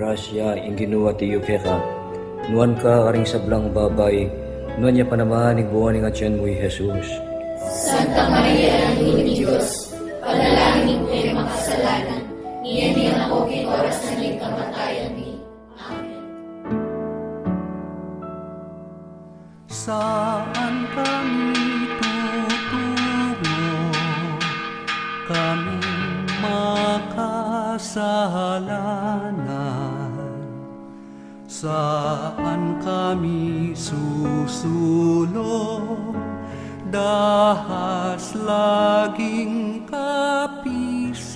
grasya ing ginuwa ti Yukeka. Nuan ka aring sablang babay, nuan niya panamahanig buwaning at yan mo'y Jesus. Santa Maria, Ina ni Diyos, panalangin ko yung makasalanan, niya niya ako kay oras na ning kamatayan ni. Amen. Saan kami tutungo, kami makasalanan, saan kami susulong, dahas laging kapisan.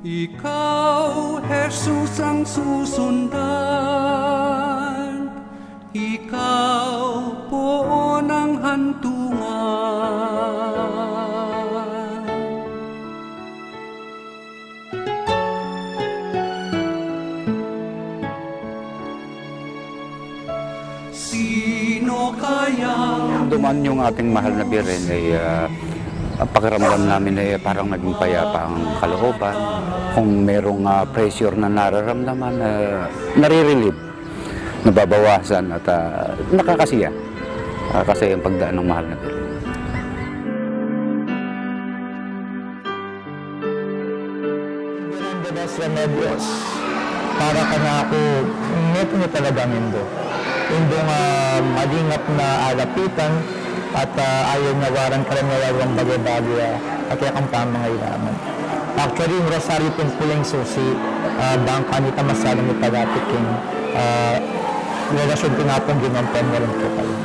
Ikaw, Jesus, ang susundan, ikaw po ang hantungan. Sino kaya duman yung ating mahal na Birhen ay pakiramdam namin ay parang naging payapa ang kalooban. Kung merong pressure na nararamdaman, nare-relieve, nababawasan at nakakasiya. Kasi ang pagdaan ng mahal na Birhen. Remedios, para ka na ako, neto niya talagang indo. Indong malingap na alapitan at ayaw na waran ka rin nawawang bagay-bagay at yakang pamangailangan. Actually, yung rosaryo pong pulang susi, bang kanita masalang ipagapit yung relasyon ko nga pong ginampan na rin po kayo.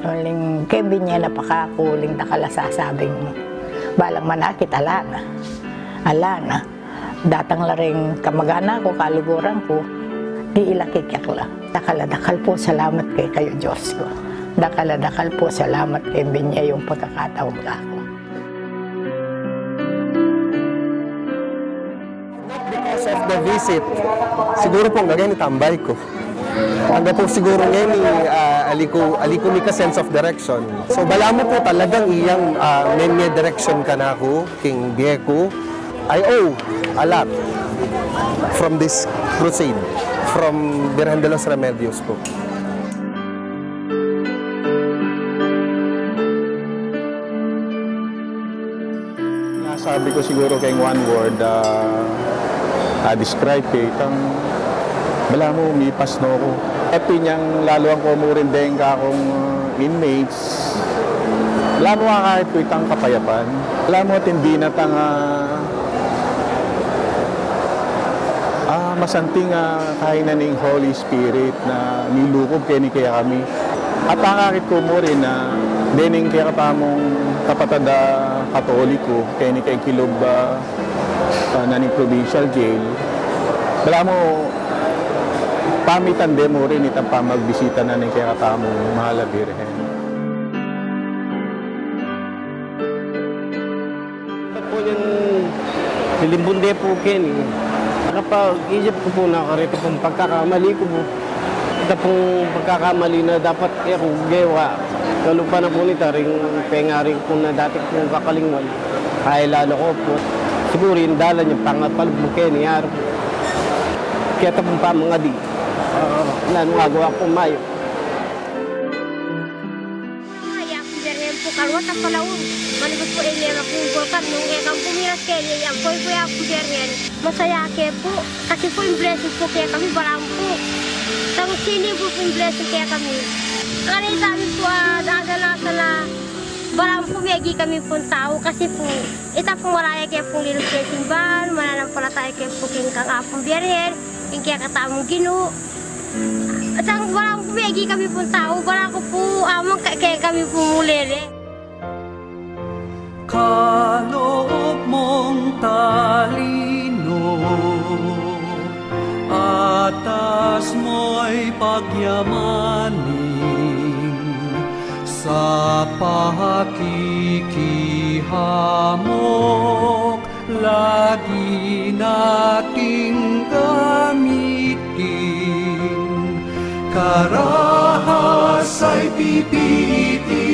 Ang Kevin niya napakakuling nakalasasabing balang manakit, alana. Datang laring kamagana ko, kaluguran ko, di ilakikyak la. Dakaladakal po, salamat kay kayo, Diyos ko. Dakaladakal po, salamat kay Binya yung pagkakataon ako. Because of the visit, siguro po ngayon itambay ko. Hanggang po siguro ngayon aliko ni ka sense of direction. So bala mo po talagang iyang may direction ka na ako, King Diego. I owe a lot from this crusade, from Birhen de los Remedios po. Sabi ko siguro kay one word, describe kay itang bala mo, umipas no ko. Happy niyang lalo ang kumurin din ka akong inmates. Bala mo kahit ko itang kapayapan. Bala mo tindi na tang masanting kainan ng Holy Spirit na nilukob kaya kami. At ang akit ko mo rin na dining kaya katamong kapatada Katoliko kaya ni kay Kilob na ng provincial jail. Bala mo, pamitande mo rin itang pamagbisita na ng kaya katamong mahal na Birhen. Po yung lilimbunde po ken. Nakapag-isip ko po na karito pong pagkakamali ko po. Ito pong pagkakamali na dapat ako gawa. Lalo pa na po nita rin pengaring po na dati pong kakalingwan. Kaya lalo ko po. Siguro yung dala niya pangapalbukin niya. Kaya ito pong Pamañgadi. Lalo nga gawa po Mayo. Kalwat ang palaun. Manibot po ini ang pungkulkan nung ekang pumiras kaya yang po ako dernen. Masaya kaya po. Kasi po yung blessing po kaya kami balang po. Tang sini po yung blessing kaya kami. Kaya dami po dadalasa na balang po miyagi kami po tao. Kasi po ita pong maraya kaya pong lilong blessing ban. Mananampalataya kaya po kang apong biyerher. Yung kaya katamong gino. At ang balang po miyagi kami po tao. Balang ko po amang kaya kami po mulere. Kaloob mong talino, atas mo'y pagyamanin, sa pakikihamok, lagi nating gamitin, karahas ay pipilitin,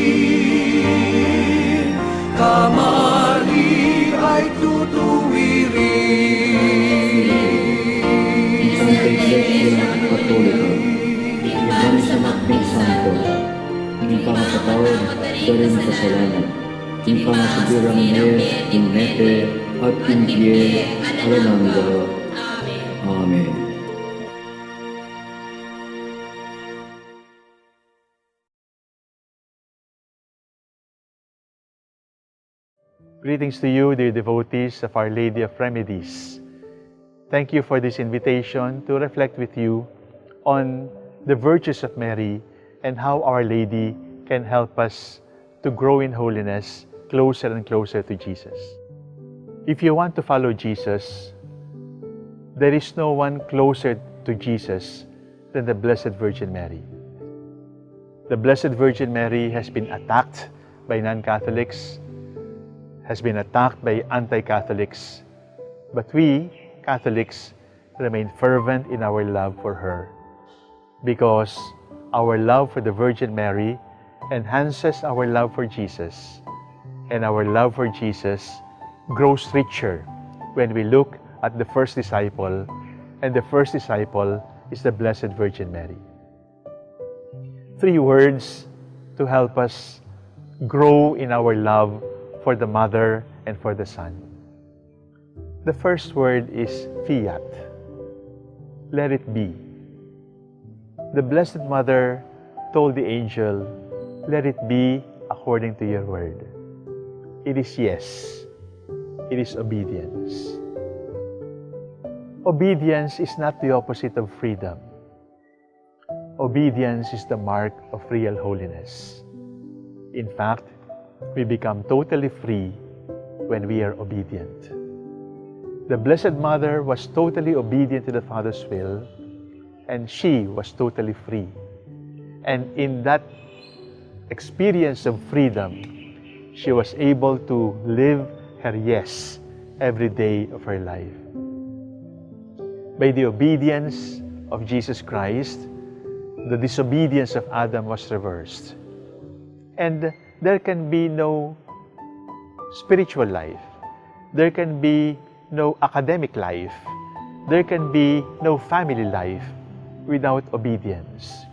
kamali ay ing pangapatawad, daring kasalanan, ing pangasubirang ing nete, at indie, alananda. Amen. Greetings to you, dear devotees of Our Lady of Remedies. Thank you for this invitation to reflect with you on the virtues of Mary and how Our Lady can help us to grow in holiness closer and closer to Jesus. If you want to follow Jesus, there is no one closer to Jesus than the Blessed Virgin Mary. The Blessed Virgin Mary has been attacked by non-Catholics, has been attacked by anti-Catholics, but we, Catholics, remain fervent in our love for her because our love for the Virgin Mary enhances our love for Jesus, and our love for Jesus grows richer when we look at the first disciple, and the first disciple is the Blessed Virgin Mary. 3 words to help us grow in our love for the Mother and for the Son. The first word is fiat. Let it be. The Blessed Mother told the angel, let it be according to your word. It is yes. It is obedience. Obedience is not the opposite of freedom. Obedience is the mark of real holiness. In fact, we become totally free when we are obedient. The Blessed Mother was totally obedient to the Father's will, and she was totally free. And in that experience of freedom, she was able to live her yes every day of her life. By the obedience of Jesus Christ, the disobedience of Adam was reversed. And there can be no spiritual life. There can be no academic life. There can be no family life without obedience.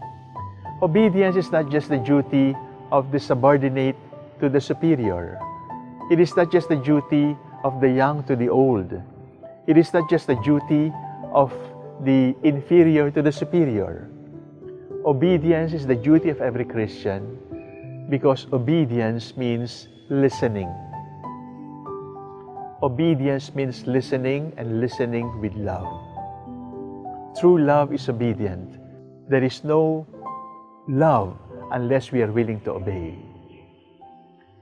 Obedience is not just the duty of the subordinate to the superior. It is not just the duty of the young to the old. It is not just the duty of the inferior to the superior. Obedience is the duty of every Christian, because obedience means listening. Obedience means listening, and listening with love. True love is obedient. There is no love unless we are willing to obey.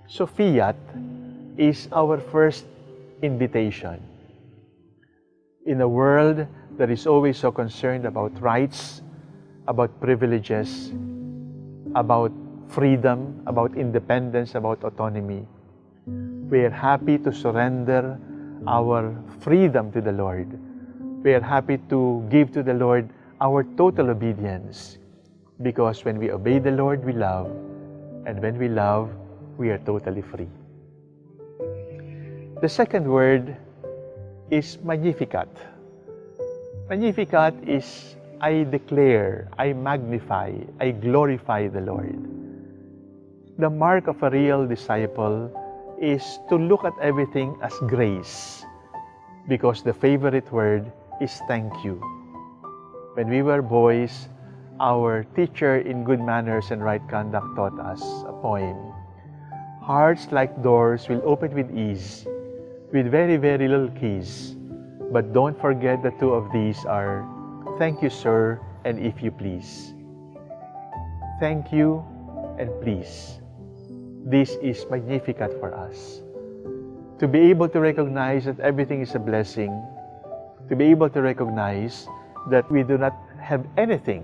So fiat is our first invitation. In a world that is always so concerned about rights, about privileges, about freedom, about independence, about autonomy, we are happy to surrender our freedom to the Lord. We are happy to give to the Lord our total obedience, because when we obey the Lord, we love, and when we love, we are totally free. The second word is Magnificat. Magnificat is I declare, I magnify, I glorify the Lord. The mark of a real disciple is to look at everything as grace, because the favorite word is thank you. When we were boys, our teacher in good manners and right conduct taught us a poem. Hearts like doors will open with ease, with very, very little keys. But don't forget the 2 of these are, thank you, sir, and if you please. Thank you and please. This is Magnificat for us. To be able to recognize that everything is a blessing, to be able to recognize that we do not have anything,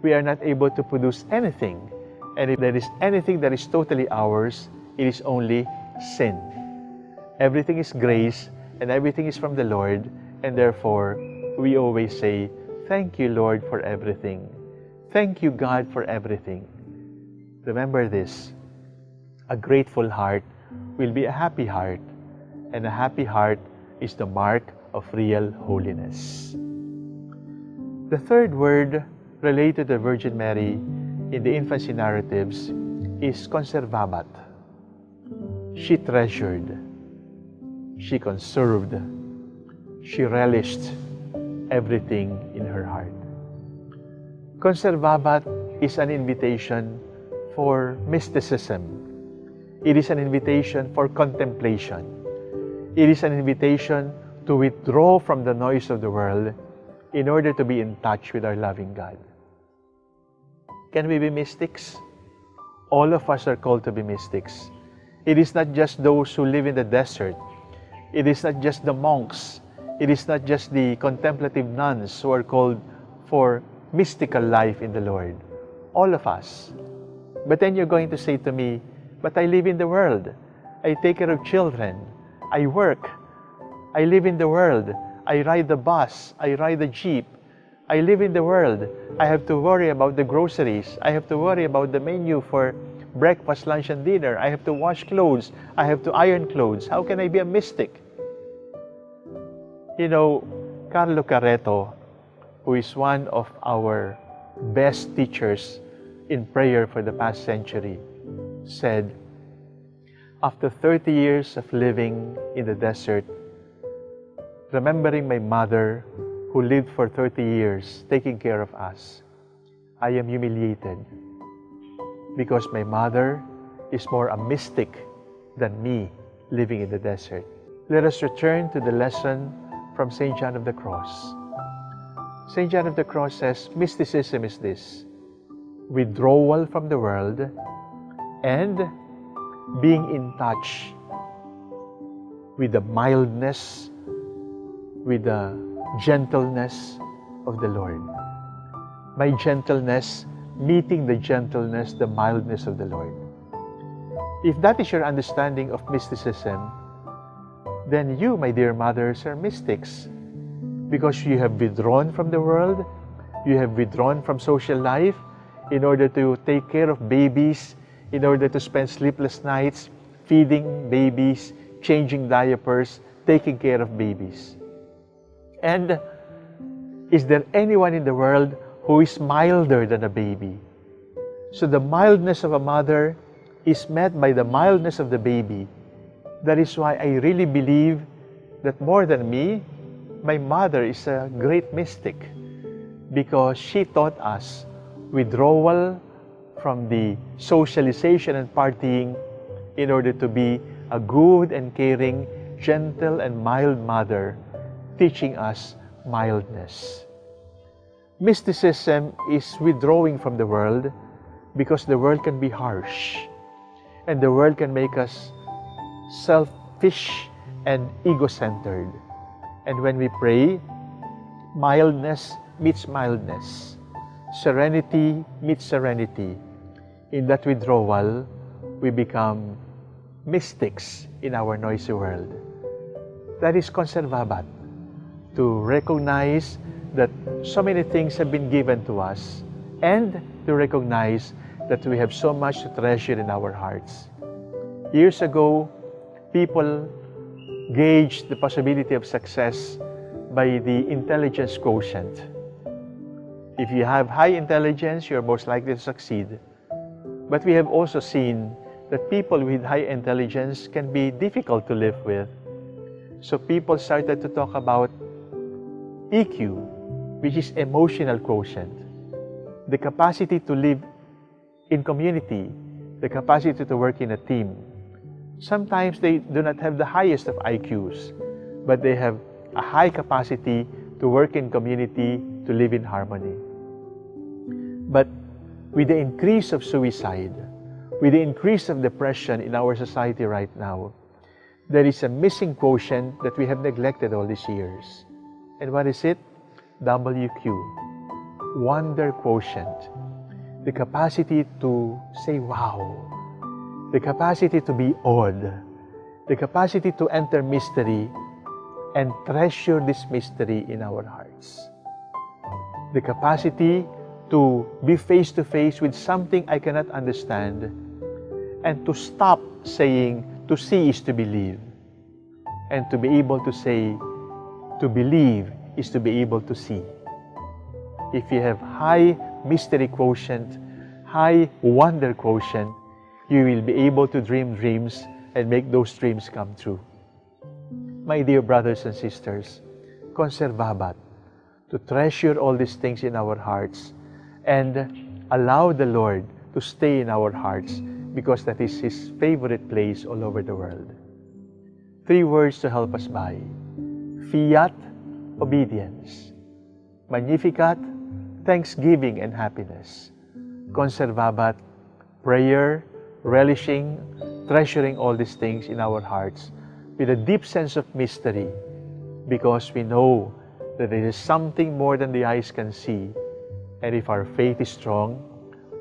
we are not able to produce anything, and if there is anything that is totally ours, it is only sin. Everything is grace, and everything is from the Lord, and therefore, we always say, thank you, Lord, for everything. Thank you, God, for everything. Remember this, a grateful heart will be a happy heart, and a happy heart is the mark of real holiness. The third word related to the Virgin Mary in the infancy narratives is conservabat. She treasured, she conserved, she relished everything in her heart. Conservabat is an invitation for mysticism. It is an invitation for contemplation. It is an invitation to withdraw from the noise of the world in order to be in touch with our loving God. Can we be mystics? All of us are called to be mystics. It is not just those who live in the desert. It is not just the monks. It is not just the contemplative nuns who are called for mystical life in the Lord. All of us. But then you're going to say to me, but I live in the world. I take care of children. I work. I live in the world. I ride the bus. I ride the jeep. I live in the world. I have to worry about the groceries. I have to worry about the menu for breakfast, lunch, and dinner. I have to wash clothes. I have to iron clothes. How can I be a mystic? You know, Carlo Carreto, who is one of our best teachers in prayer for the past century, said, after 30 years of living in the desert, remembering my mother who lived for 30 years taking care of us, I am humiliated because my mother is more a mystic than me living in the desert. Let us return to the lesson from St. John of the Cross. St. John of the Cross says, mysticism is this: withdrawal from the world and being in touch with the mildness, with the gentleness of the Lord. My gentleness meeting the gentleness, the mildness of the Lord. If that is your understanding of mysticism, then you, my dear mothers, are mystics, because you have withdrawn from the world, you have withdrawn from social life in order to take care of babies, in order to spend sleepless nights feeding babies, changing diapers, taking care of babies. And is there anyone in the world who is milder than a baby? So the mildness of a mother is met by the mildness of the baby. That is why I really believe that more than me, my mother is a great mystic, because she taught us withdrawal from the socialization and partying in order to be a good and caring, gentle and mild mother, teaching us mildness. Mysticism is withdrawing from the world because the world can be harsh and the world can make us selfish and ego-centered. And when we pray, mildness meets mildness, serenity meets serenity. In that withdrawal, we become mystics in our noisy world. That is conservabat, to recognize that so many things have been given to us and to recognize that we have so much to treasure in our hearts. Years ago, people gauged the possibility of success by the intelligence quotient. If you have high intelligence, you're most likely to succeed. But we have also seen that people with high intelligence can be difficult to live with. So people started to talk about EQ, which is emotional quotient, the capacity to live in community, the capacity to work in a team. Sometimes they do not have the highest of IQs, but they have a high capacity to work in community, to live in harmony. But with the increase of suicide, with the increase of depression in our society right now, there is a missing quotient that we have neglected all these years. And what is it? WQ, wonder quotient. The capacity to say wow, the capacity to be awed, the capacity to enter mystery and treasure this mystery in our hearts. The capacity to be face to face with something I cannot understand and to stop saying to see is to believe, and to be able to say to believe is to be able to see. If you have high mystery quotient, high wonder quotient, you will be able to dream dreams and make those dreams come true. My dear brothers and sisters, conservabat, to treasure all these things in our hearts and allow the Lord to stay in our hearts because that is His favorite place all over the world. 3 words to help us by: fiat, obedience; magnificat, thanksgiving and happiness; conservabat, prayer, relishing, treasuring all these things in our hearts with a deep sense of mystery, because we know that there is something more than the eyes can see, and if our faith is strong,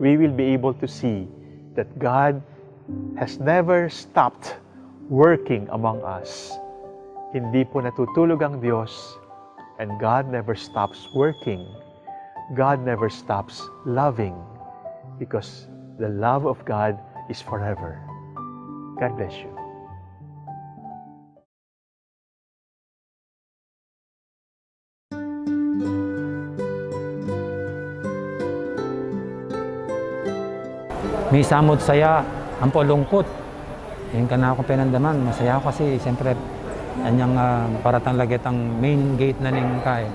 we will be able to see that God has never stopped working among us. Hindi po natutulog ang Diyos, and God never stops working. God never stops loving, because the love of God is forever. God bless you. May samot saya, ang lungkot. Yung ka na ako pinandaman, masaya ako kasi siyempre anyang paratang lagit ang main gate na ning kay.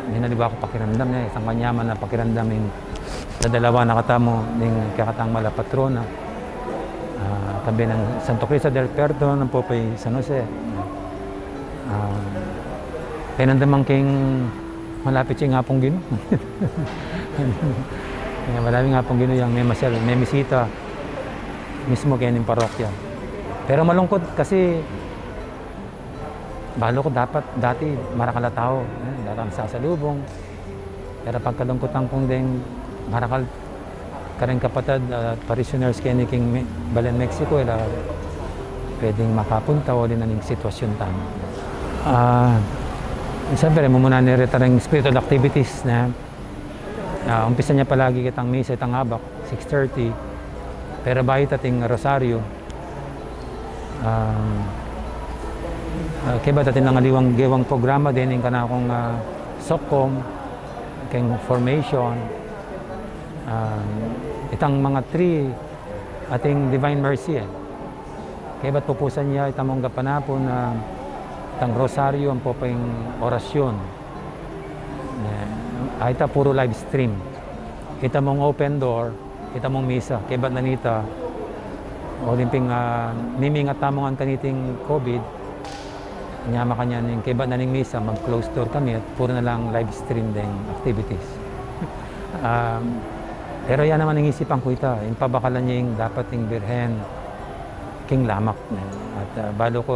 Hindi na di ba ako pakiramdam niya, isang kanyaman na pakiramdam yung sa dalawa nakatamo ning kakatang mala patrona. Tabi ng Santo Cristo del Puerto ng Popay San Jose. Pinandamang king malapit siya nga pong gino. Marami nga pong ginuyang may misita mismo kaya ng parokya. Pero malungkot kasi balo ko dati marakala tao, darang sasalubong. Pero pagkalungkotan kong din marakal ka rin kapatid parishioners kaya ni King Balen Mexico pwedeng makapunta o din ng sitwasyon tamo. Siyempre, muna nirita rin spiritual activities na umpisa niya palagi kitang misa itang habak, 6:30. Pero bahit ating rosaryo, kaya ba tatin ng gewang programa din yung kana akong sokkom, keng formation, itang mga 3 ating Divine Mercy. Kaya ba't pupusan niya itang mga gapanapon na itang rosaryo ang popeng orasyon. Ita puro live stream. Kita mong open door, kita mong misa. Kaya ba't nanita, olimping nimingat tamong ang kaniting COVID, nyama kanya ning kaya ba't naning misa, mag-close door kami at puro na lang live stream ding activities. Pero yan naman ang isipan ko ita, yung pabakalan niya yung dapat yung birhen, king lamak. At balo ko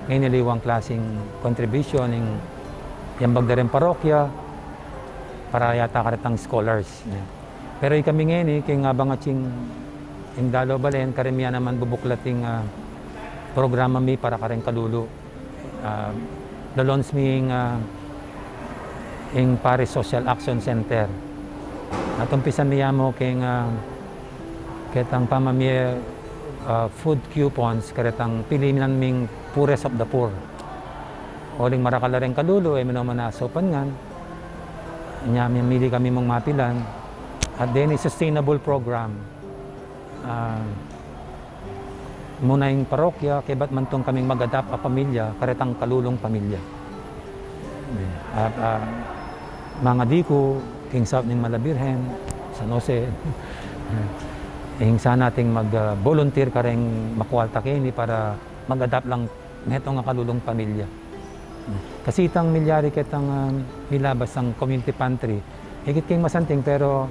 ngayon niliwang klaseng contribution yung bagdaring parokya, para yata karitang scholars. Pero kami ngayon, kaya nga bang yung DALO Balen, karamihan naman bubuklating programa mi para kareng kalulu. Lalons mi yung Paris Social Action Center. At umpisan niya mo kitang pamamie food coupons, karitang pilinan ming poorest of the poor. Oling marakala rin kalulu, naman na sopan ngan. Mili kami mong mapilan. At then, sustainable program. Muna yung parokya, kaya ba't man itong kaming mag-adapt a pamilya, karetang kalulong pamilya. At mga diko, king South ng Malabirhen, San Jose, sana nating mag-volunteer ka rin makuwalta kini para mag-adapt lang netong nga kalulong pamilya. Kasi itang milyari kitang nilabas ang community pantry. Higit kayong masanting pero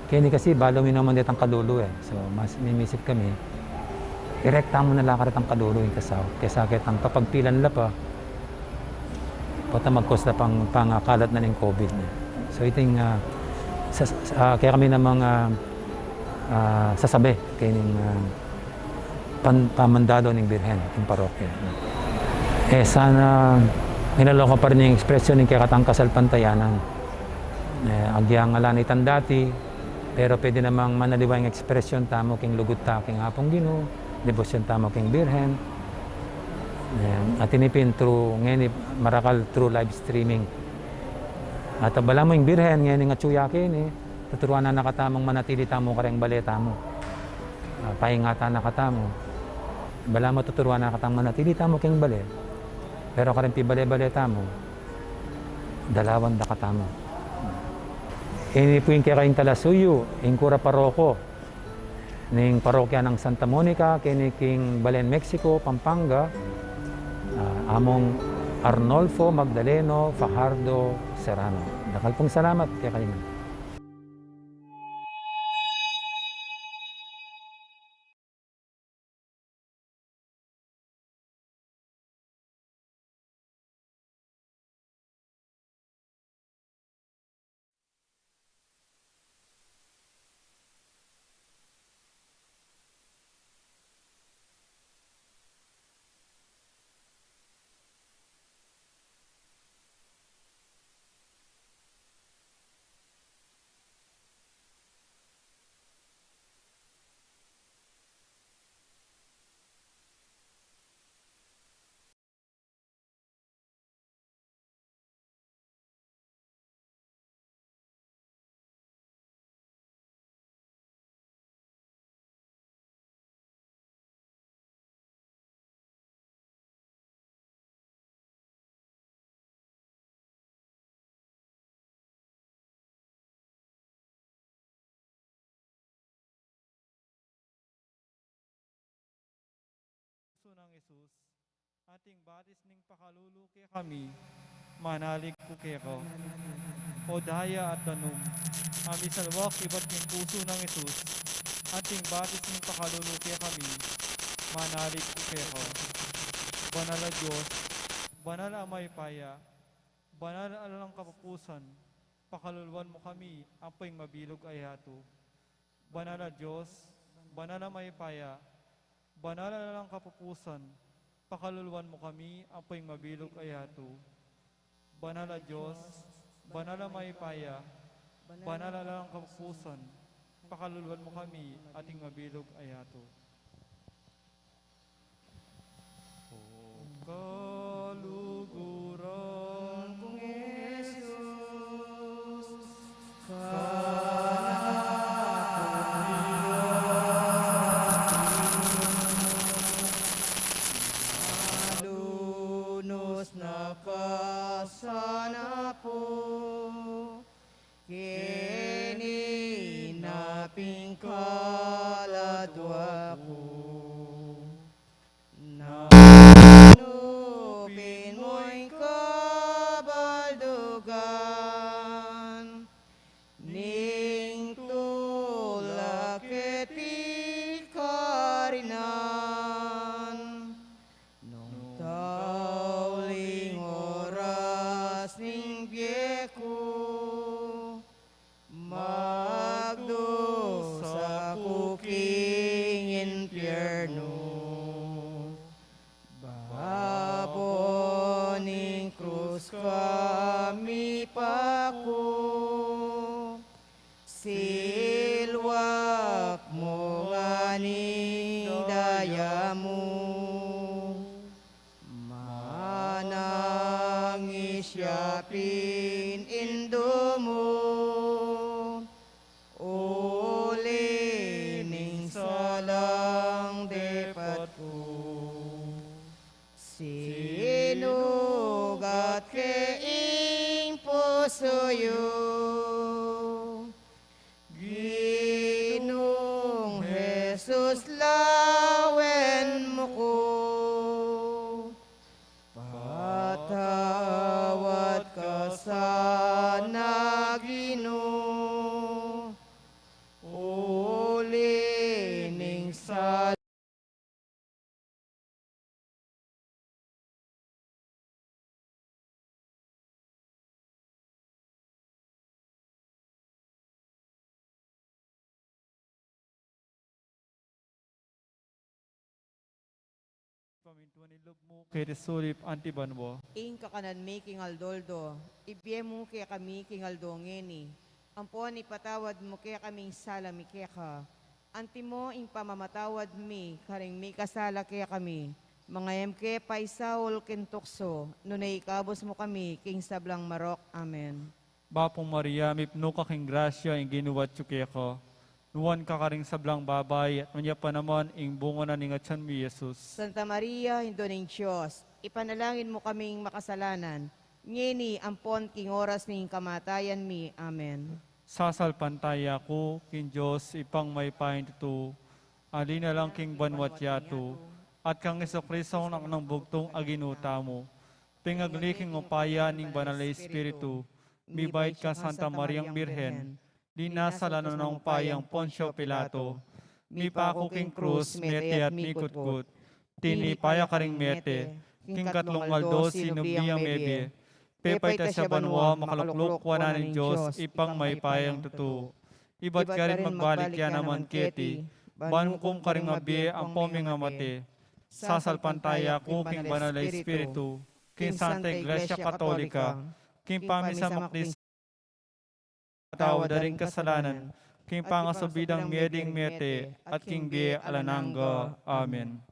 kini kasi balo naman ditang kalulu So mas mimisip kami. Direkta mo na lakar itang kalulu yung kasaw. Kesa kitang kapagpilan la pa pata mag-cause na pangakalat na ng COVID. So iting kaya kami namang sasabi kaning pamandalo ng birhen ng parokya. Sana nilaloko pa rin yung ekspresyon ng kakatang kasal pantayanan. Agyang alanitan dati, pero pwede namang manaliwa yung ekspresyon tamo king lugut ta king hapong Ginoo, debosyon tamo king birhen. At tinipin through ngayon marakal through live streaming. At bala mo yung birhen ngayon nga tsuyakin tuturuan na nakatamang manatili tamo kareng baleta mo. pahingatan na katamo. Bala mo tuturuan na katang manatili tamo keng bale. Pero karin pi bale-bale tamo, dalawan da katamo. Ini po yung kaya talasuyo, yung kura paroko, ning parokya ng Santa Monica, kiniking Balen Mexico, Pampanga, among Arnolfo Magdaleno Fajardo Serrano. Dakal pong salamat kay kayo. ng Jesus, ating batis ning pakalulu kay kami, manalig ko keko. O daya at tanong, ami salwak iba't yung puso ng Jesus, ating batis ning pakalulu kay kami, manalig ko keko. Banal na Diyos, banal amay paya, banal alang kapapusan, pakaluluan mo kami, apoy mabilog ay hato. Banal na Diyos, banal amay paya, banal lang kapupusan, pakaluluan mo kami, apoy mabilog ay hato. Banal na Diyos, banal na may paya, banal lang kapupusan, pakaluluan mo kami, ating mabilog ay hato. O kaluguran kong Jesus, sana po kini naping kaladwa ko nanupin mo'y kabaldugan ning tulak eti karinan nung tauling oras ning biyeko magdusa kuking impyerno babon ning krus kami pako silwak mo nganing daya mo isyapin indo mo uli ning salang depat ko sinugat keing pusoyo Ginong Jesus lawen mo ko patawad ka sana Ginoo uli ning sa pamintuan ilog mo kay resulip antibanwo. ing kakanan mi kingaldoldo, ibye mo kaya kami kingaldongeni. Ampuan ipatawad mo kaya kaming sala mi kaya ka. Anti mo ing pamamatawad mi, karing mi kasala kaya kami. Mga emke paisaul kintokso, nunay ikabos mo kami, king sablang marok. Amen. Bapong Maria, mipno ka king grasya, ing ginuwat yu kaya ko. nuwan ka karing sablang babay, at nunya pa naman ing bungo na ning atyan mi Jesus. Santa Maria, Hindo ning Diyos, ipanalangin mo kaming makasalanan, ngeni ampon king oras ning kamatayan mi. Amen. Sasalpantaya ko, king Diyos, ipang may pahin tutu, alina lang king banwat yato, at kang Isokristo ng bugtong aginuta mo. Pingagliking upaya ning banal na Espiritu, mibait ka Santa Mariang Birhen, di nasalano ng payang Poncio Pilato, mi pako king krus, mete at mikut-kut, tinipaya karing mete, king katlong aldo sinubiyang mebe, pepay ta siya banwa makalukluk wana ng Diyos, ipang may payang tutu. Iba't ka rin magbalik yan naman keti, bankum karing mabi ang poming amate, sasalpantaya ko king banal na Espiritu, king Santa Iglesia Katolika, king pamisa makris, tawad ring kasalanan, king pangasubidang meding mete, at king bie alananga. Amen.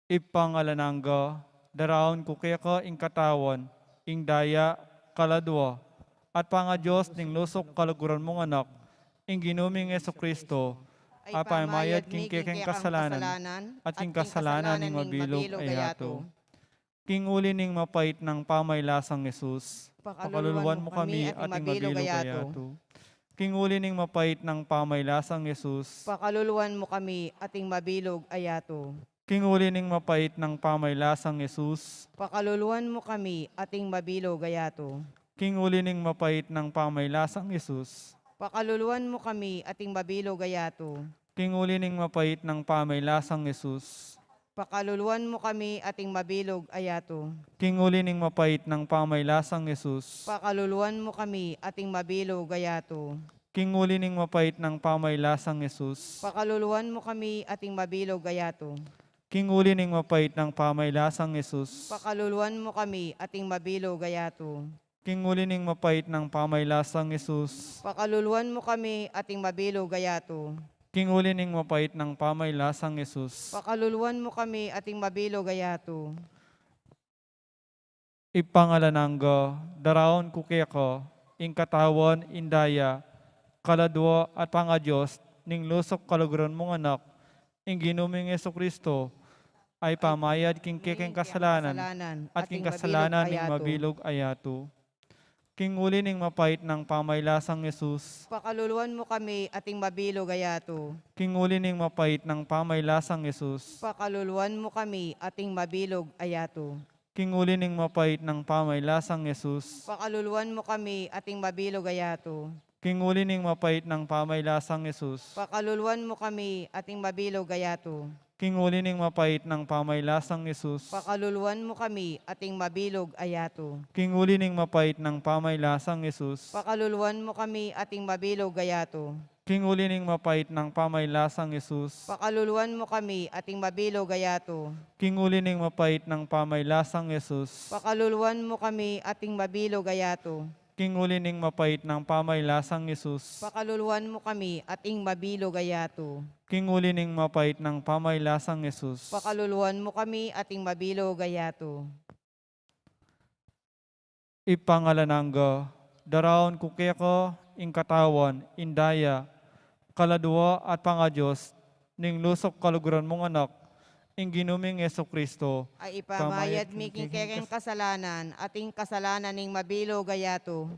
Ipangalananga, daraon kukeka ing katawan, ing daya, kaladwa, at panga Diyos ning lusok kaluguran mong anak, ing ginuming Jesucristo, apamayad king kekeng kasalanan, at king kasalanan ning mabilog ayato. King uli ning mapait ng pamaylasang Jesus, pakaluluwan mo kami at ing mabilog ayato. King uli ning mapait ng pamaylasang Jesus, Pakaluluwan mo kami ating mabilog ayato. king uli ning mapait ng pamaylasang Jesus, Pakaluluwan mo kami ating mabilog ayato. king uli ning mapait ng pamaylasang Jesus, Pakaluluwan mo kami ating mabilog ayato. king uli ning mapait ng pamaylasang Jesus, Pakaluluwan mo kami ating mabilog ayato. king uli ning mapait ng pamaylasang Jesus, Pakaluluwan mo kami ating mabilog ayato. king uli ning mapait ng pamaylasang Jesus, Pakaluluwan mo kami ating mabilog ayato. king uli ning mapait ng pamaylasang Jesus, Pakaluluwan mo kami ating mabilog ayato. king uli ning mapait ng pamaylasang Jesus, Pakaluluwan mo kami ating mabilog ayato. king uli ning mapait ng pamaylasang Jesus, Pakaluluwan mo kami ating mabilog ayato. ipangalananga, daraon kukeko, ing katawan, indaya, kaladwa at panga-Diyos, ning lusok kaluguran mong anak, ing ginuming Jesucristo, ay pamayad king kekeng kasalanan, at king kasalanan ning mabilog ayato. King uli ning mapait ng pamaylasang Jesus, Pakaluluwan mo kami ating mabilog ayato. king uli ning mapait ng pamaylasang Jesus, Pakaluluwan mo kami ating mabilog ayato. king uli ning mapait ng pamaylasang Jesus, Pakaluluwan mo kami ating mabilog ayato. king uli ning mapait ng pamaylasang Jesus, Pakaluluwan mo kami ating mabilog ayato. king uli ning mapait ng pamaylasang Jesus, Pakaluluwan mo kami ating mabilog ayato. king uli ning mapait ng pamaylasang Jesus, Pakaluluwan mo kami ating mabilog ayato. king uli ning mapait ng pamaylasang Jesus, Pakaluluwan mo kami ating mabilog ayato. king uli ning mapait ng pamaylasang Jesus, Pakaluluwan mo kami ating mabilog ayato. king uli ning mapait ng pamaylasang Jesus, Pakaluluwan mo kami ating mabilog ayato. king uli ning mapait ng pamaylasang Jesus, Pakaluluwan mo kami ating mabilog ayato. ipangalananga, daraon kukeko, ing katawan, indaya, kaladwa at panga-Diyos, ning lusok kaluguran mong anak, ing ginuming Jesucristo, Ay ipamayad mi king kekeng kasalanan, ating kasalanan ning mabilog ayato.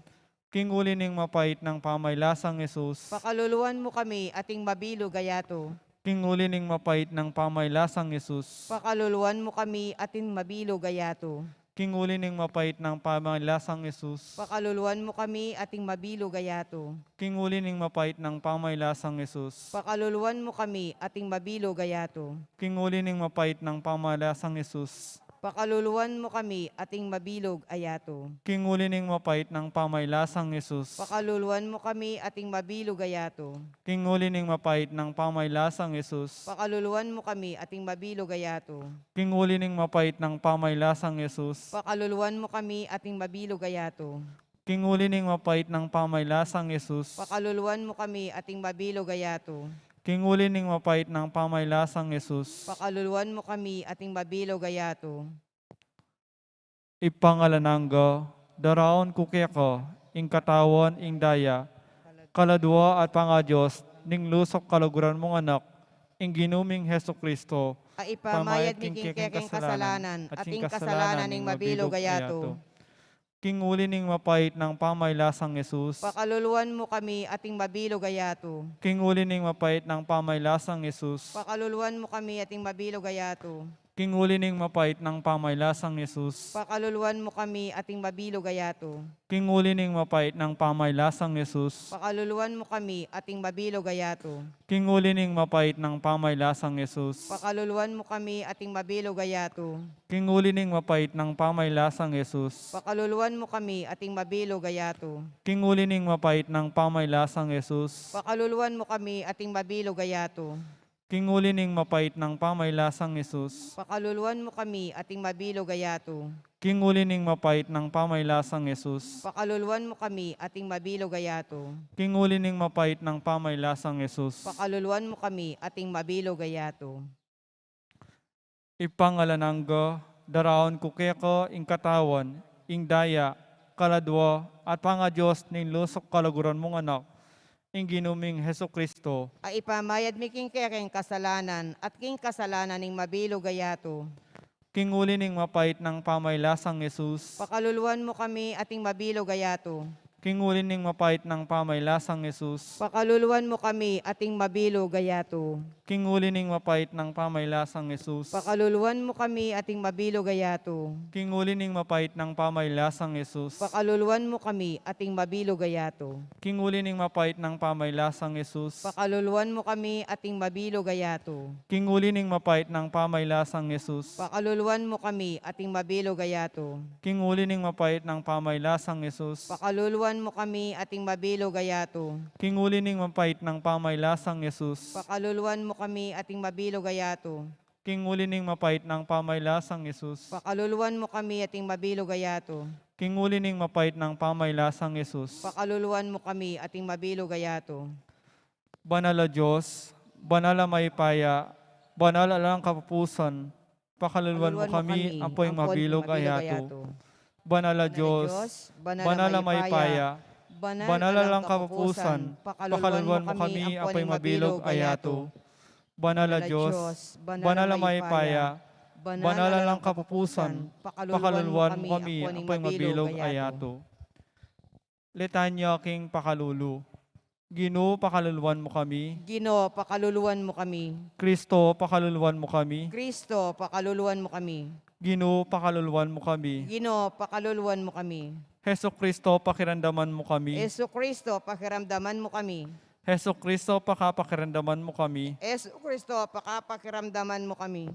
king uli ning mapait ng pamaylasang Jesus, Pakaluluwan mo kami ating mabilog ayato. king uli ning mapait ng pamaylasang Jesus, Pakaluluwan mo kami ating mabilog ayato. king uli ning mapait ng pamaylasang Jesus, Pakaluluwan mo kami ating mabilog ayato. king uli ning mapait ng pamaylasang Jesus, Pakaluluwan mo kami ating mabilog ayato. king uli ning mapait ng pamaylasang Jesus, Pakaluluwan mo kami ating mabilog ayato. king uli ning mapait ng pamaylasang Jesus, Pakaluluwan mo kami ating mabilog ayato. king uli ning mapait ng pamaylasang Jesus, Pakaluluwan mo kami ating mabilog ayato. king uli ning mapait ng pamaylasang Jesus, Pakaluluwan mo kami ating mabilog ayato. king uli ning mapait ng pamaylasang Jesus, Pakaluluwan mo kami ating mabilog ayato. king uli ning mapait ng pamaylasang Jesus, Pakaluluwan mo kami ating mabilog ayato. ipangalananga, daraon kukeko, ing katawan, ing daya, kaladwa at panga-Diyos, ning lusok kaluguran mong anak, ing ginuming Heso Kristo, Ay ipamayad mi king keking kasalanan, at ing kasalanan ning mabilog ayato. King uli ning mapait ng pamaylasang Jesus. Pakaluluan mo kami ating mabilog ayato. King uli ning mapait ng pamaylasang Jesus. Pakaluluan mo kami ating mabilog ayato. King uli ning mapait ng pamaylasang Jesus. Pakaluluan mo kami ating mabilog ayato. King uli ning mapait ng pamaylasang Jesus. Pakaluluan mo kami ating mabilog ayato. King uli ning mapait ng pamaylasang Jesus. Pakaluluan mo kami ating mabilog ayato. King uli ning mapait ng pamaylasang Jesus. Pakaluluan mo kami ating mabilog ayato. King uli ning mapait ng pamaylasang Jesus. Pakaluluan mo kami ating mabilog ayato. King uli ning mapait ng pamaylasang Jesus. Pakaluluan mo kami ating mabilog ayato. King uli ning mapait ng pamaylasang Jesus. Pakaluluan mo kami ating mabilog ayato. King uli ning mapait ng pamaylasang Jesus. Pakaluluan mo kami ating mabilog ayato. Ipangalanangga, daraon kukeko, ing katawan, ing daya, kaladwa, at panga-Diyos ning lusok kalaguran mong anak, ing ginuming Heso Kristo. Ay ipamayad mi king keking kasalanan, at king kasalanan ning mabilog ayato. King uli ning mapait ng pamaylasang Jesus. Pakaluluan mo kami ating mabilog ayato. King uli ning mapait ng pamaylasang Jesus. Pakaluluan mo kami ating mabilog ayato. King uli ning mapait ng pamaylasang Jesus. Pakaluluan mo kami ating mabilog ayato. King uli ning mapait ng pamaylasang Jesus. Pakaluluan mo kami ating mabilog ayato. King uli ning mapait ng pamaylasang Jesus. Pakaluluan mo kami ating mabilog ayato. King uli ning mapait ng pamaylasang Jesus. Pakaluluan mo kami ating mabilog ayato. King uli ning mapait ng pamaylasang Jesus. Pakaluluan mo kami ating mabilog ayato. King uli ning mapait ng pamaylasang Jesus. Pakaluluan mo kami ating mabilog ayato. King uli ning mapait ng pamaylasang Jesus. Pakaluluan mo kami ating mabilog ayato. King uli ning mapait ng pamaylasang Jesus. Pakaluluan mo kami ating mabilog ayato. Banala Diyos, banala maypaya, banala lang kapupusan, pakaluluan mo kami, apoy mabilog ayato. Banala Diyos, banala maypaya, banala lang kapupusan, pakaluluan mo kami, apoy mabilog ayato. Banala Diyos, banala maypaya, banala lang kapupusan, pakaluluan mo kami, apoy mabilog ayato. Litanya king pakalulu. Ginoo, pakaluluan mo kami. Ginoo, pakaluluan mo kami. Kristo, pakaluluan mo kami. Kristo, pakaluluan mo kami. Ginoo, pakaluluan mo kami. Ginoo, pakaluluan mo kami. Heso Kristo, pakiramdaman mo kami. Yesu Kristo, pakiramdaman mo kami. Heso Kristo, pakiramdaman mo kami. Yesu Kristo, pakiramdaman mo kami.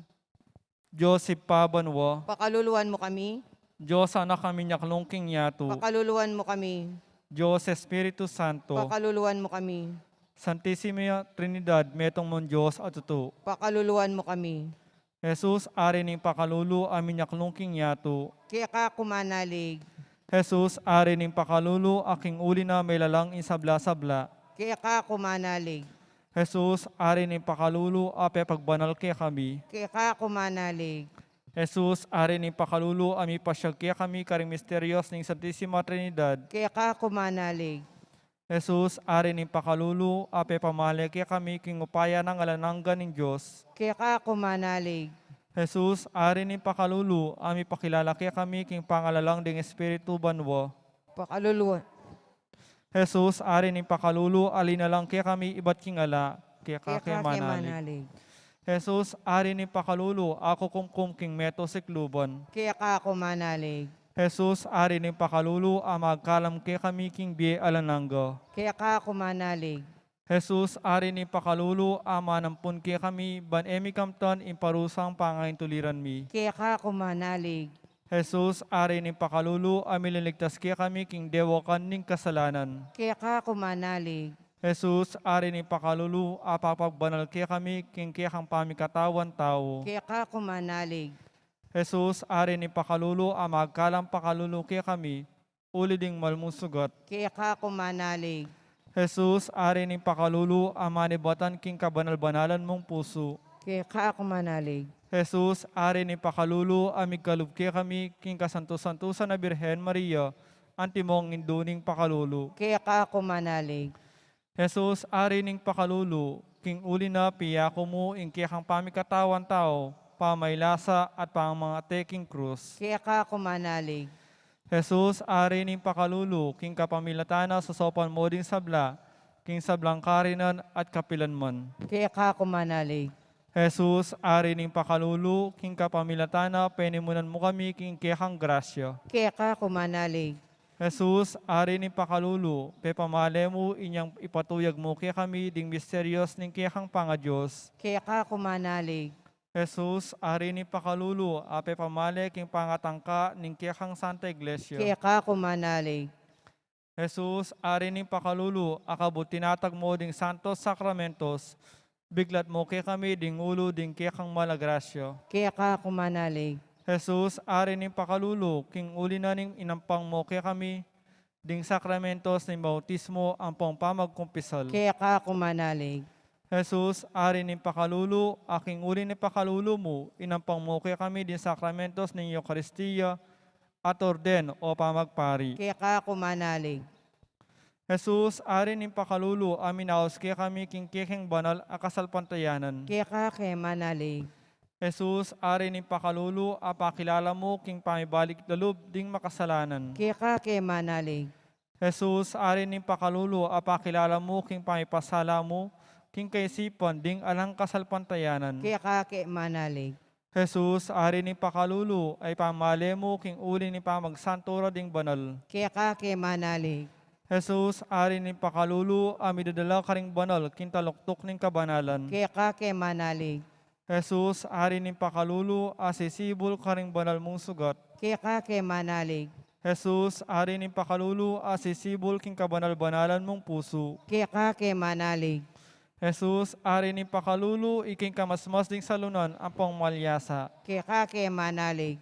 Joseph Pabanwa, Pakaluluan mo kami. Diyos anak kami nyaklongking yato. Pakaluluan mo kami. Diyos Espiritu Santo. Pakaluluan mo kami. Santissima Trinidad, metong mong Diyos at tuto. Pakaluluan mo kami. Jesus, ari ning pakalulu, amin nyaklongking yato. Kaya ka kumanalig. Jesus, ari ning pakalulu, aking uli na may lalang insabla-sabla. Kaya ka kumanalig. Jesus, ari ning pakalulu, ape pagbanal kaya kami. Kaya ka kumanalig. Jesus, ari ning pakalulu, ami pasyag kaya kami karing misteryos ning Santissima Trinidad. Kaya ka kumanalig. Jesus, ari ning pakalulu, ape pamahal kaya kami king upaya ng alananggan ng Diyos. Kaya ka kumanalig. Jesus, ari ning pakalulu, ami pakilala kaya kami king pangalalang ding Espiritu banwa. Pakaluluan. Jesus, ari ning pakalulu, alina lang kaya kami iba't king ala, kaya ka manalig. Jesus, ari ning pakalulu, ako kumkum king meto sikluban. Kaya ka kumanalig. Jesus, ari ning pakalulu, amagkalam kaya kami king biye alanangga. Kaya ka kumanalig. Jesus, ari ning pakalulu, amanampun kaya kami, ban emi kamtan imparusang pangain tuliran mi. Kaya ka kumanalig. Jesus, ari ning pakalulu, amililigtas kaya kami king dewakan ning kasalanan. Kaya ka kumanalig. Jesus, ari ning pakalulu, apapagbanal kaya kami king kaya kang pamikatawan tao. Kaya ka kumanalig. Jesus, ari ning pakalulu, amagkalam pakalulu kaya kami, uli ding malmusugat. Kaya ka kumanalig. Jesus, ari ning pakalulu, amanibatan king kabanal-banalan mong puso. Kaya ka kumanalig. Jesus, ari ning pakalulu, amigkalub kaya kami king kasanto-santusan na Birhen Maria, antimong induning pakalulu. Kaya ka kumanalig. Jesus, ari ning pakalulu, king uli na piyako mo, ingkiyakang pamikatawan tao, pamaylasa at pang mga teking krus. Kaya ka kumanalig. Jesus, ari ning pakalulu, king kapamilatana sa sopan mo ding sabla, king sablang karinan at kapilanman. Kaya ka kumanalig. Jesus, ari ning pakalulu, king kapamilatana, penimunan mo kami, king kiyakang grasya. Kaya ka kumanalig. Jesus, ari ning pakalulu, pepamale mo, inyang ipatuyag mo kaya kami, ding misteryos ning kiyakang pangadyos. Kaya ka kumanalig. Jesus, ari ning pakalulu, ape pamale king pangatangka ning kiyakang Santa Iglesia. Kaya ka kumanalig. Jesus, ari ning pakalulu, akabot tinatag mo ding santos sakramentos, biglat mo kaya kami ding ulo ding kiyakang malagrasya. Kaya ka kumanalig. Jesus, ari ning pakalulu, king uli na ning inampang mo kaya kami, ding sakramentos ning bautismo ang pamagkumpisal. Kaya ka kumanalig. Jesus, ari ning pakalulu, aking uli ni pakalulu mo, inampang mo kaya kami din sakramentos ng Eucharistia at orden o pamagpari. Kaya ka kumanalig. Jesus, ari ning pakalulu, amin naos kaya kami king banal akasalpantayanan. Kaya ka manalig. Jesus, ari ning pakalulu, apakilala mo king pamibalik dalub ding makasalanan. Kaya ka manalig. Jesus, ari ning pakalulu, apakilala mo king pamipasala mo, king kaisipan ding alang kasalpantayanan. Kaya ka manalig. Jesus, ari ning pakalulu, ay pamale mo king uli ni pamagsantura ding banal. Kaya ka manalig. Jesus, ari ning pakalulu, amidadala karing banal, king taluktok ning kabanalan. Kaya ka manalig. Jesus, ari ning pakalulu, asisibol karing banal mong sugat. Kaya ka manalig. Jesus, ari ning pakalulu, asisibol king kabanal-banalan mong puso. Kaya ka manalig. Jesus, ari ning pakalulu, iking kamasmas ding salunan ang pangmalyasa. Kaya ka manalig.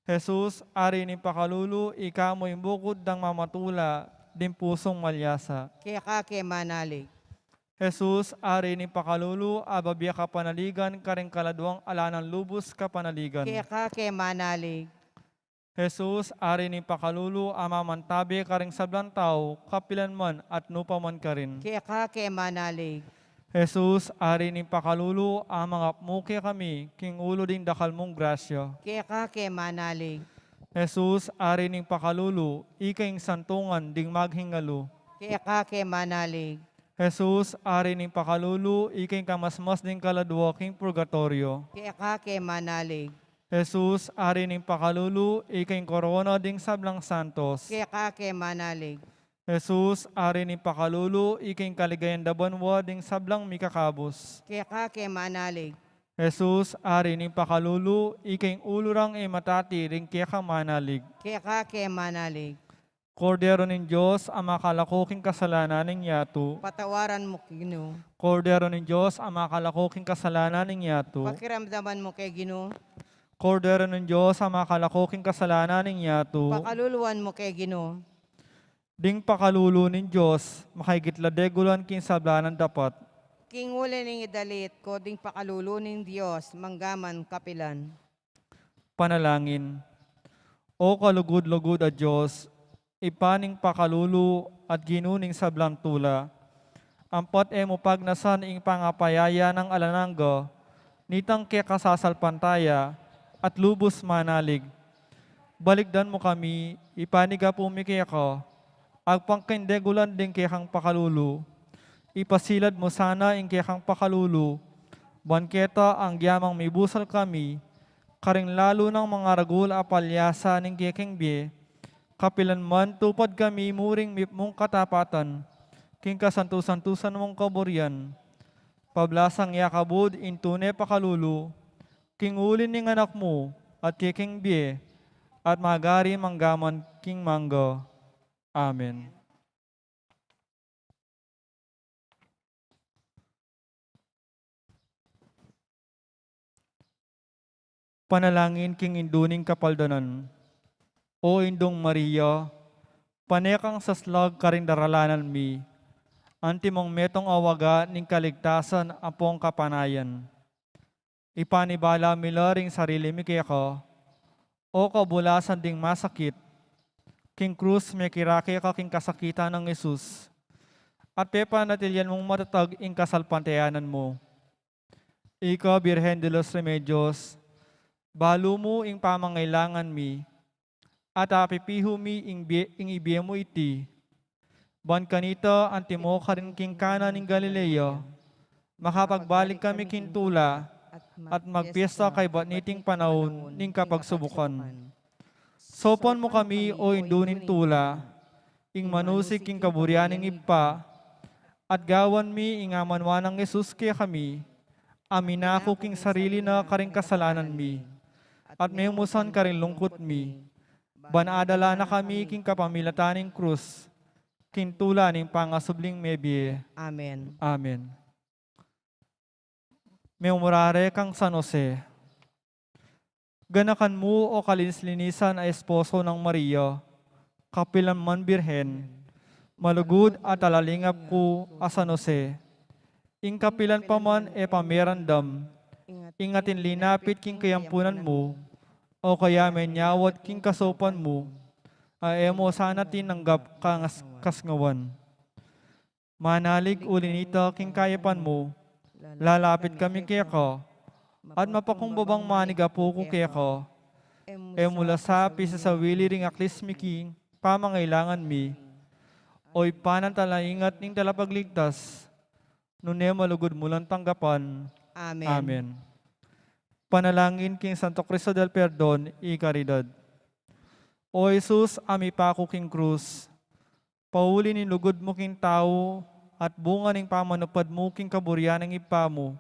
Jesus, ari ning pakalulu, ikamoy bukod dang mamatula, din pusong malyasa. Kaya ka manalig. Jesus, ari ning pakalulu, ababya ka panaligan, karing kaladwang alanan lubos ka panaligan. Kaya ka manalig. Jesus, ari ning pakalulu, amamantabi karing sablang tao, kapilan man at nupa man ka rin. Kaya ka manalig. Jesus, ari ning pakalulu, amangap mo kaya kami, king ulo ding dakal mong grasya. Kaya ka manalig. Jesus, ari ning pakalulu, ikaing santungan ding maghingalo. Kaya ka manalig. Jesus, ari ning pakalulu, ikaing kamasmas ding kaladwa king purgatorio. Kaya ka manalig. Jesus, ari ning pakalulu, ikaing korona ding sablang santos. Kaya ka manalig. Jesus, ari ning pakalulu, ikaing kaligayan dabanwa ding sablang mikakabos. Kaya ka manalig. Jesus, ari ning pakalulu, ikaing ulurang matati ring kaya ka manalig. Kaya ka manalig. Kordero ng Diyos, ang makalakuking kasalanan ng yato. Patawaran mo Ginoo. Kordero ng Diyos, ang makalakuking kasalanan ng yato. Pakiramdaman mo kay Ginoo. Kordero ng Diyos, ang makalakuking kasalanan ng yato. Pakaluluan mo kay Ginoo. Ding pakalulu ng Diyos, makigitladegulan king sablanan dapat. King uli ning idalit ko ding pakalulu ng Diyos, manggaman kapilan. Panalangin. O kalugod-lugod a Diyos, ipaning pakalulu at ginuning sablang tula. Ampat mo pagnasan ing pangapayaya ng alanangga, nitang kaya kasasalpantaya at lubos manalig. Baligdan mo kami, ipaniga pumikaya ka, agpangkindegulan din kayang pakalulu. Ipasilad mo sana ing kayang pakalulu, banketa ang gyamang mibusal kami, karing lalo ng mga ragul apalyasa ng kayang biye, kapilan man tupad kami muring mong katapatan, king kasantusan mong kaburian, pablasang yakabud intune pakalulu, king ulin ning anak mo at king biye, at magari manggaman king mangga. Amen. Panalangin king induning kapaldanan. O Indong Maria, panekang saslag karing daralanan mi, antimong metong awaga ning kaligtasan apong kapanayan. Ipanibala milaring sarili mi kaya ka, o kabulasan ding masakit, king krus may kirake ka king kasakitan ng Jesus, at pepanatilyan mong matatag ing kasalpantayanan mo. Ika, Birhen de los Remedios, balo mo ing pamangailangan mi, at apipiho mi ing ibiye mo iti. Ban kanita antimo karin king kana ning Galileo, makapagbalik kami kintula, at magpiesta kay batniting panahon ning kapagsubukan. Sopan mo kami o indunin tula, ing manusik king kaburianing ipa, at gawan mi ing amanwanang Jesus kaya kami, aminako king sarili na karing kasalanan mi, at may umusan karing lungkot mi, banadala na kami king kapamilataning krus, kintula ning pangasubling mebie. Amen. Amen. May umurare kang San Jose. Ganakan mo o kalinis-linisan ay esposo ng Maria, kapilan man birhen, malugod at alalingap ko a San Jose. Ing kapilan pa man e pamerandam, ingatin linapit king kayampunan mo, o kaya may nyawat king kasopan mo, ay mo sana tinanggap kang kasngawan. Manalig ulinita king kayapan mo, lalapit kami kaya ko, at mapakumbabang manigapo ko kaya ko, e mula sa pisa sa wili ring aklis miking pamangailangan mi, o'y panantalaingat ning talapagligtas, nune malugod mulang tanggapan. Amen. Amen. Panalangin king Santo Cristo del Perdon, y Caridad. O Jesus, ami pako king krus, pauli ni lugod mo king tao, at bunga ning pamanupad mo king kaburian ng ipa mo,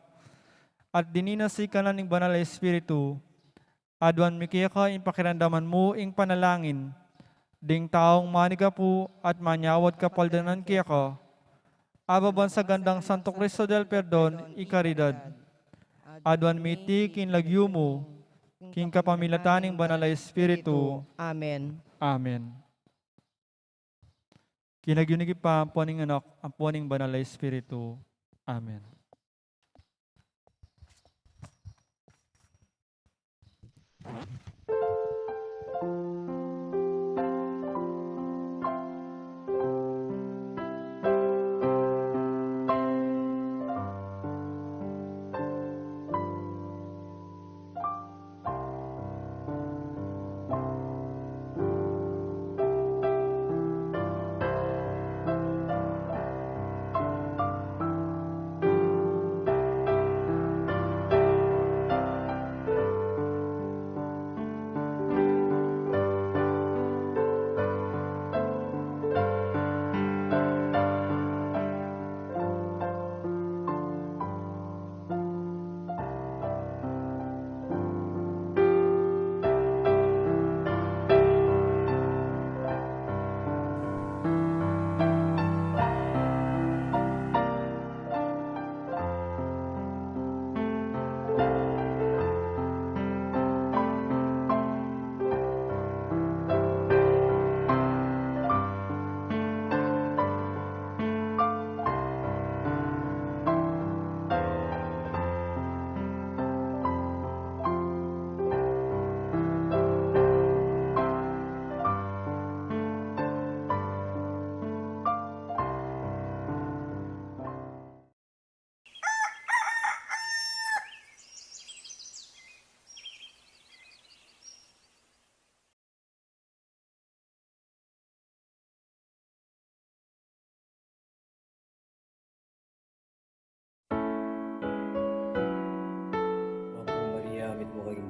at dininasi ka na ning banal na Espiritu, adwan mikiya ka ing pakirandaman mo ing panalangin, ding taong manigapu at manyawad kapaldanan kiya ka, ababan sa gandang Santo Cristo del Perdon, y Caridad, adwan miti kin lagyo mo, king kapamilataning banal na Espiritu. Amen. Amen. Kinagyunig pa ang puaning anak, ang puaning banal na Espiritu. Amen.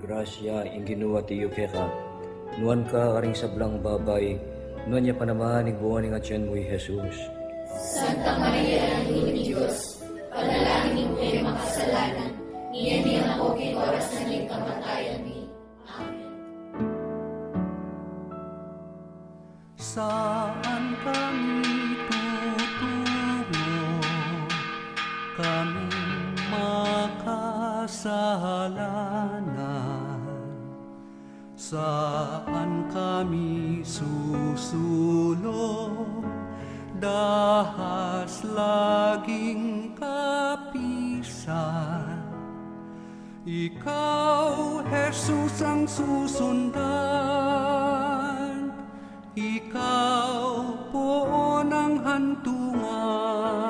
Grasya, ing ginuwa ti Yukeka. Nuan ka aring sablang babay, nuan niya panamahan ing buwan ing atyan mo Jesus. Santa Maria, Ina ni Diyos, panalangin mo ay makasalanan, niya niya ako kay oras na ning kamatayan mi. Amen. Saan kami tutungo, kaming makasalanan? Saan kami susulong, dahas laging kapisan? Ikaw, Jesus, ang susundan, ikaw po ang hantungan.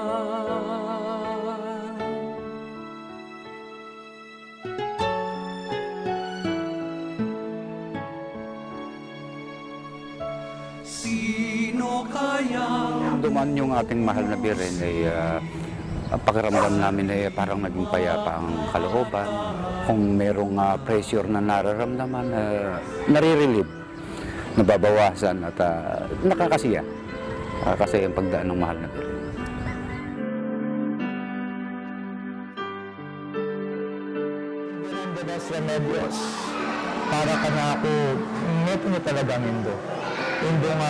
nung dumaan yung ating mahal na biren ay pakiramdam namin ay parang naging payapa ang kalooban. Kung merong pressure na nararamdaman, nare-relieve, nababawasan at nakakasiya. Nakakasiya ang pagdaan ng mahal na biren. Remedios, para ka na ako, neto na talagang indo. Indong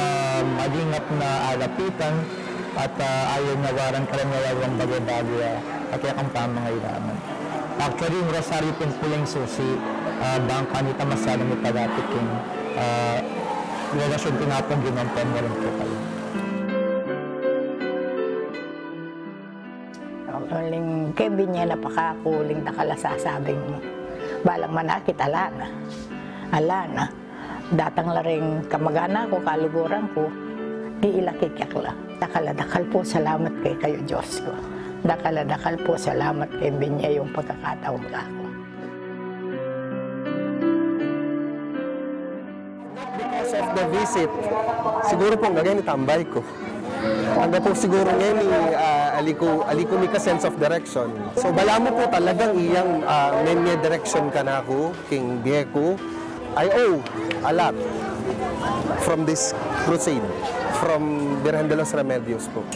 malingap na alapitan at ayaw na waran ka rin nalawang bagay-bagay at kang pamangailangan. Actually, yung rosaryo pinpuling susi, bangka ni Tamasalang ipalapit yung relasyon tinapong ginampan mo rin po kayo. Kuling Kevin niya napakakuling nakalasasabing mo. Balang manakit, alana. Alana. Datang la rin kamagana ko, kaluguran ko, iilakikyak la. Dakaladakal po, salamat kay kayo, Diyos ko. Dakaladakal po, salamat kay Binya yung pagkakataon ka ako. Because of the visit, siguro po ngayon itambay ko. Hanggang po siguro ngayon aliko mi ka sense of direction. So bala mo po talagang iyang may direction ka na ako, king Diego. I owe a lot from this crusade, from Virgen de los Remedios po.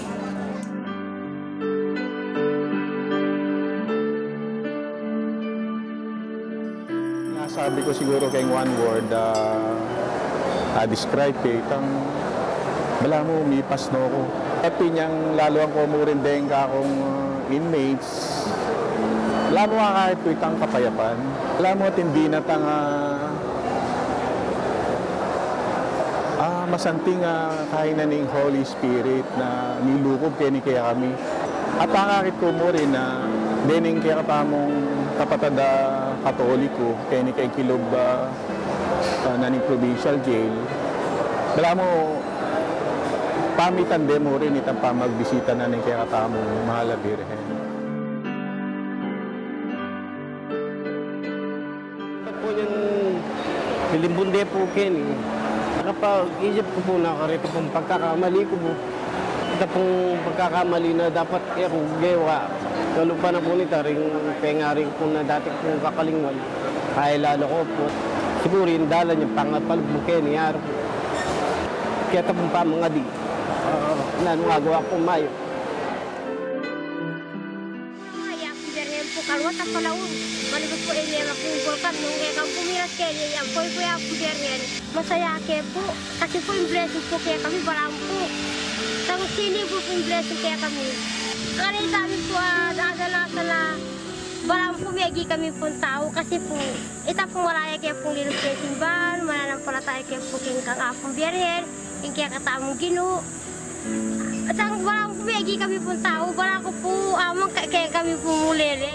Sabi ko siguro kay one word, describe kay itang bala mo, umipas no ko. Happy niyang lalo ang kumurin din ka akong inmates. Wala mo kahit ko itang kapayapan. Wala mo at hindi na tang masanting kainan ng Holy Spirit na nilukob kaya ni kaya kami. At angakit ko mo rin na dining kaya kapamong kapatid Katoliko kaya ni kay Kilob na ng provincial jail. Wala mo pamitan mo rin itang pamagbisita na ng kaya katamong mahal na Birhen. Ito po yung nilimbunde po ken eh. Nakapag-isip ko po na karito pong pagkakamali ko po. Ito pong pagkakamali na dapat ako gawa. Lalo pa na po nito rin pengaring po na dati pong kakalingwan. Kaya lalo ko po. Siguro yung dala niya pangapal po ken eh. Kaya ito pong Pamañgadi. Nanungagawa po Mayo. Ay, ako dyan po kalwat at palaon. Malibot po inira po yung volkan. Nung ekang pumiras kayo, yan po yung ako dyan. Masaya kayo po. Kasi po yung blessing po kaya kami, balang po. Sang sini po yung blessing kaya kami. Ngayon kami po, naadalasa na balang po biyagi kami po tao. Kasi po, ita po maraya kayo pong lilog kayo simbahan. Mananampalataya kayo po kaya kang apong biyerhen. Yung kaya katamong Ginoo. At ang barang po biyagi kami po tao, barang ko po amang kaya kami po mulere.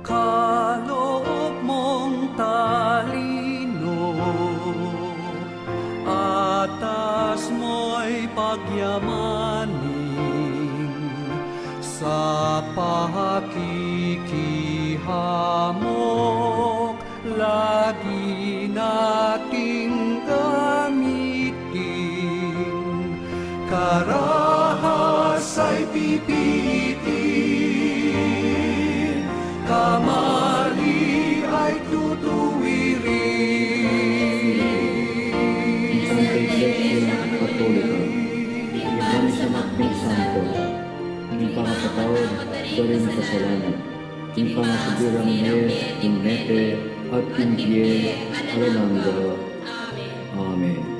Kaloob mong talino, atas mo'y pagyamanin, sa pakikihamok, lagi nating gamitin. Karahas ay pipitin, kamali ay tutuwirin. Isang Iglesia Katolika, iban sa Magning Santo, hindi pangatawad sa rin kasalanan, hindi pangasubirang Inete at Indie Alamanda. Amen.